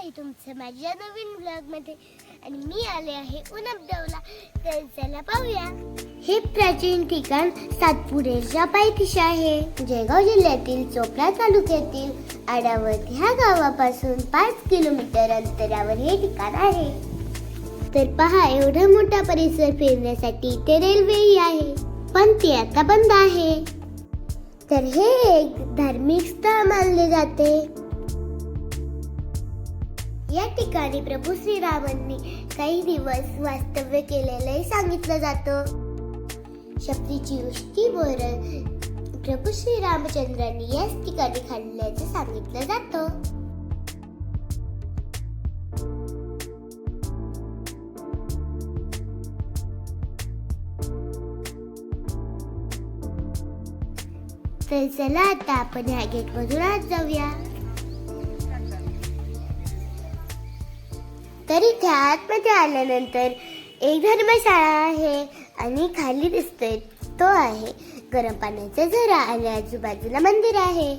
आहे तुमचं माझ्या नवीन ब्लॉगमध्ये आणि मी आले आहे उनबदवला. तर चला पाहूया. हे प्राचीन ठिकाण सातपुडेच्या पायथ्याशी आहे. जळगाव जिल्ह्यातील चोपडा तालुक्यातील आडावत ह्या गावापासून 5 किलोमीटर अंतरावर हे ठिकाण आहे. तर पहा, एवढा मोठा परिसर फिरण्यासाठी इथे रेल्वेही आहे, पण ती आता बंद आहे. तर हे एक धार्मिक स्थळ मानले जाते. या ठिकाणी प्रभू श्रीरामांनी काही दिवस वास्तव्य केलेले सांगितलं जातं. शपथीची उष्टीवरून प्रभू श्रीरामचंद्रांनी याच ठिकाणी खाल्ल्याचं सांगितलं जातं. तर चला आता आपण ह्या गेट मधून आत जाऊया. तर इथे आतमध्ये आल्यानंतर एक धर्मशाळा आहे आणि खाली दिसतोय तो आहे गरम पाण्याचा झरा आणि आजूबाजूला मंदिर आहे.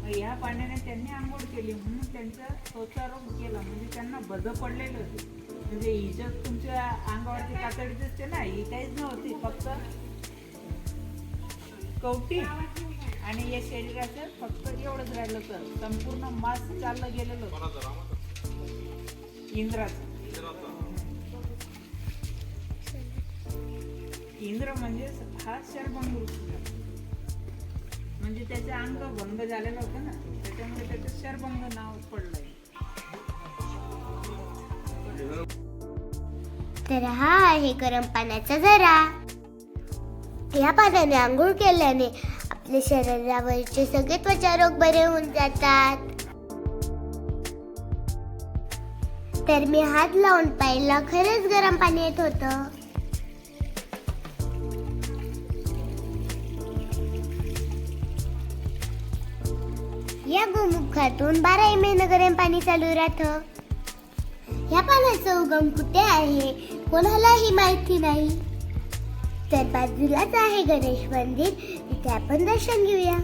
ह्या पाण्याने त्यांनी आंघोळ केली म्हणून त्यांचं त्वचारोग केला. म्हणजे त्यांना बध पडलेलं होते. म्हणजे हिच्यात तुमच्या अंगावरती कातडी दिसते ना, ही काहीच नव्हती, फक्त कवटी आणि या शरीराचं फक्त एवढंच राहिलं होतं. संपूर्ण मास चाललं गेलेलं होतं इंद्राचं. इंद्र म्हणजे हा शरभंग ऋषी झाला. म्हणजे त्याचे अंग भंग झालेलं होतं ना, त्याच्यामुळे त्याचं शरभंग नाव पडलंय. तर हा आहे गरम पाण्याचा झरा. या पाण्याने आंघोळ केल्याने आपल्या शरीरावरचे सगळे त्वचारोग बरे होऊन जातात. तर मी हात लावून पाहिलं, खरंच गरम पाणी येत होतं. या गोमुखातून 12 महिने गरम पाणी चालू राहतं. या पाण्याचा उगम कुठे आहे कोणालाही माहिती नाही. तर बाजूलाच आहे गणेश मंदिर, तिथे आपण दर्शन घेऊया.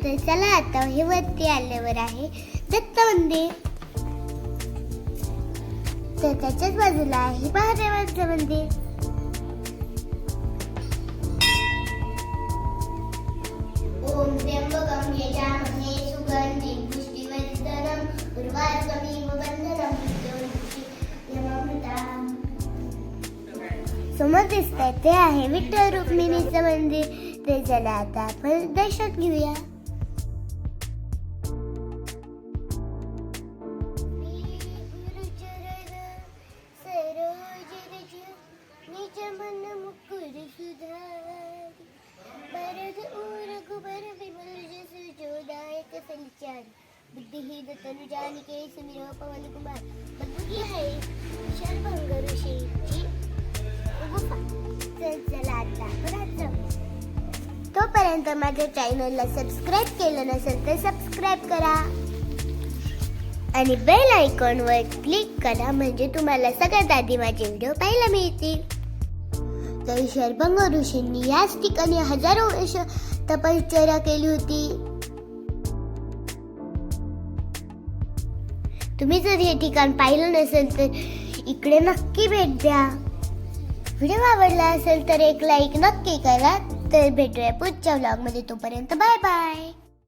तर चला आता हे वरती आल्यावर आहे दत्त मंदिर. तर त्याच्याच बाजूला आहे महादेवांचं मंदिर. ओम त्र्यंबकं यजामहे सुगंधिं पुष्टिवर्धनं उर्वारुकमिव बन्धनं मृत्योर्मुक्षीयमामृताम्. समोर दिसतंय ते आहे विठ्ठल रुक्मिणीचं मंदिर. ते चला आता आपण दर्शन घेऊया. बुद्धिहीन तनुजानिके सुमिरो पवन कुमार. बघी आहे शरभंग ऋषीची गुफा. चला आता परत जाऊ. तोपर्यंत माझ्या चॅनलला सबस्क्राईब केलं नसेल तर सबस्क्राईब करा आणि बेल आयकॉनवर क्लिक करा, म्हणजे तुम्हाला सगळ्यात आधी माझे व्हिडिओ पाहायला मिळतील. तर शरभंग ऋषींनी याच ठिकाणी हजारो वर्ष तपश्चर्या केली होती. तुम्ही जर हे ठिकाण पाहिलं नसेल तर इकडे नक्की भेट द्या. व्हिडिओ आवडला असेल तर एक लाईक नक्की करा. तर भेटूया पुढच्या व्लॉगमध्ये. तोपर्यंत बाय बाय.